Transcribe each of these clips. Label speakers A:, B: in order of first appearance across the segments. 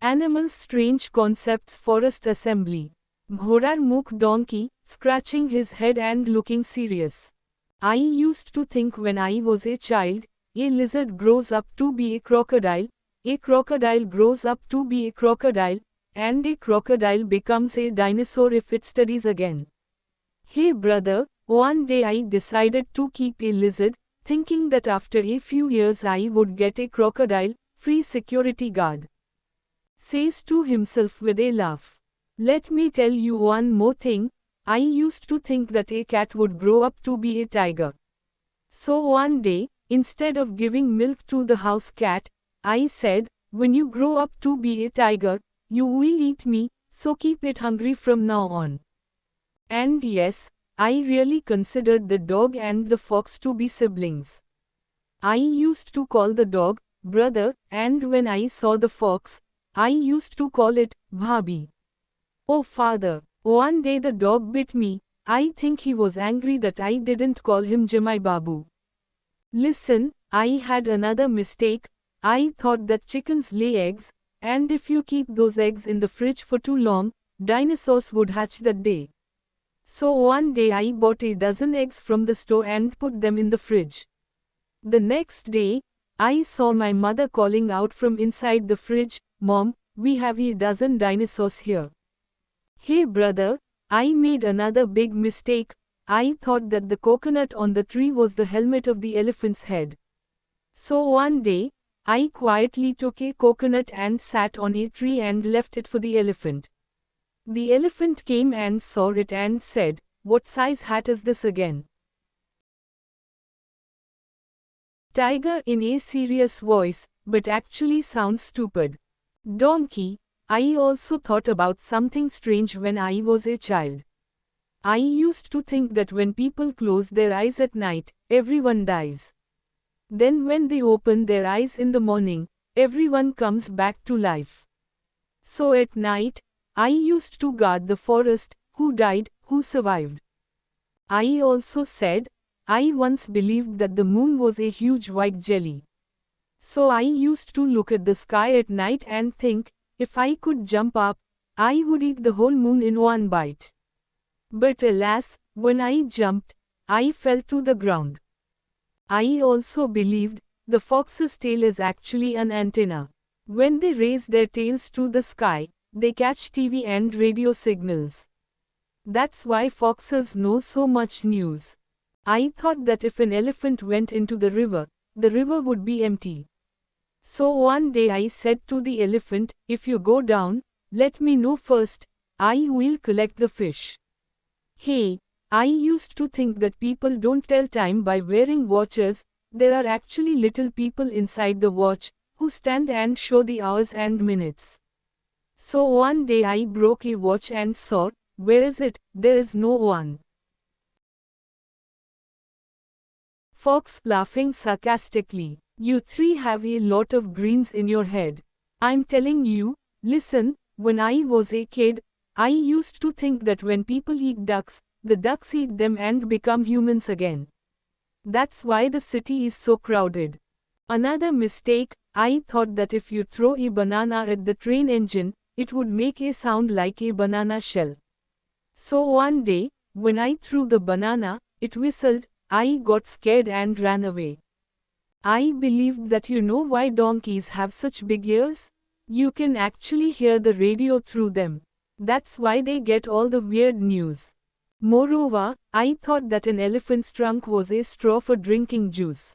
A: Animals strange concepts forest assembly. Ghorar Mukh donkey, scratching his head and looking serious. I used to think when I was a child, a lizard grows up to be a crocodile grows up to be a crocodile, and a crocodile becomes a dinosaur if it studies again. Hey brother, one day I decided to keep a lizard, thinking that after a few years I would get a crocodile, free security guard. Says to himself with a laugh. Let me tell you one more thing, I used to think that a cat would grow up to be a tiger. So one day, instead of giving milk to the house cat, I said, when you grow up to be a tiger, you will eat me, so keep it hungry from now on. And yes, I really considered the dog and the fox to be siblings. I used to call the dog, brother, and when I saw the fox, I used to call it, bhabhi. Oh father, one day the dog bit me, I think he was angry that I didn't call him Jamai Babu. Listen, I had another mistake, I thought that chickens lay eggs, and if you keep those eggs in the fridge for too long, dinosaurs would hatch that day. So one day I bought a dozen eggs from the store and put them in the fridge. The next day, I saw my mother calling out from inside the fridge, Mom, we have a dozen dinosaurs here. Hey brother, I made another big mistake, I thought that the coconut on the tree was the helmet of the elephant's head. So one day, I quietly took a coconut and sat on a tree and left it for the elephant. The elephant came and saw it and said, what size hat is this again? Tiger in a serious voice, but actually sounds stupid. Donkey, I also thought about something strange when I was a child. I used to think that when people close their eyes at night, everyone dies. Then when they open their eyes in the morning, everyone comes back to life. So at night, I used to guard the forest, who died, who survived. I also said, I once believed that the moon was a huge white jelly. So I used to look at the sky at night and think, if I could jump up, I would eat the whole moon in one bite. But alas, when I jumped, I fell to the ground. I also believed, the fox's tail is actually an antenna. When they raise their tails to the sky, they catch TV and radio signals. That's why foxes know so much news. I thought that if an elephant went into the river would be empty. So one day I said to the elephant, if you go down, let me know first, I will collect the fish. Hey, I used to think that people don't tell time by wearing watches, there are actually little people inside the watch, who stand and show the hours and minutes. So one day I broke a watch and saw, where is it? There is no one. Fox laughing sarcastically. You three have a lot of greens in your head. I'm telling you, listen, when I was a kid, I used to think that when people eat ducks, the ducks eat them and become humans again. That's why the city is so crowded. Another mistake, I thought that if you throw a banana at the train engine, it would make a sound like a banana shell. So one day, when I threw the banana, it whistled, I got scared and ran away. I believed that you know why donkeys have such big ears? You can actually hear the radio through them. That's why they get all the weird news. Moreover, I thought that an elephant's trunk was a straw for drinking juice.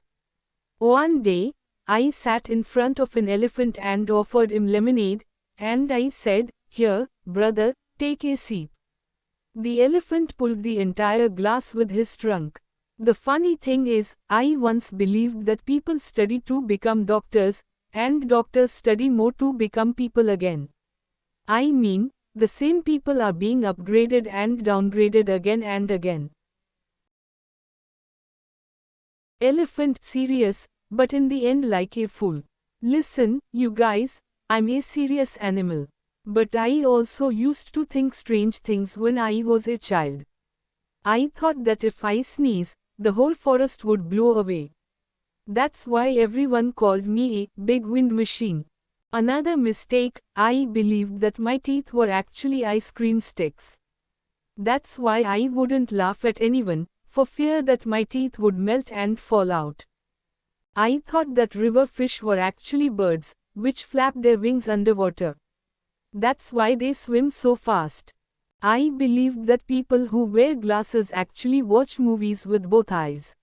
A: One day, I sat in front of an elephant and offered him lemonade, and I said, here, brother, take a sip. The elephant pulled the entire glass with his trunk. The funny thing is, I once believed that people study to become doctors, and doctors study more to become people again. I mean, the same people are being upgraded and downgraded again and again. Elephant serious, but in the end like a fool. Listen, you guys, I'm a serious animal. But I also used to think strange things when I was a child. I thought that if I sneeze, the whole forest would blow away. That's why everyone called me a big wind machine. Another mistake, I believed that my teeth were actually ice cream sticks. That's why I wouldn't laugh at anyone, for fear that my teeth would melt and fall out. I thought that river fish were actually birds, which flap their wings underwater. That's why they swim so fast. I believed that people who wear glasses actually watch movies with both eyes.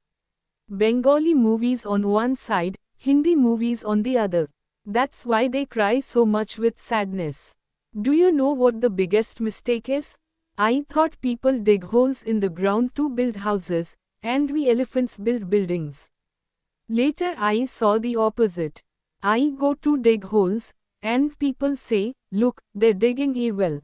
A: Bengali movies on one side, Hindi movies on the other. That's why they cry so much with sadness. Do you know what the biggest mistake is? I thought people dig holes in the ground to build houses, and we elephants build buildings. Later I saw the opposite. I go to dig holes, and people say, look, they're digging a well.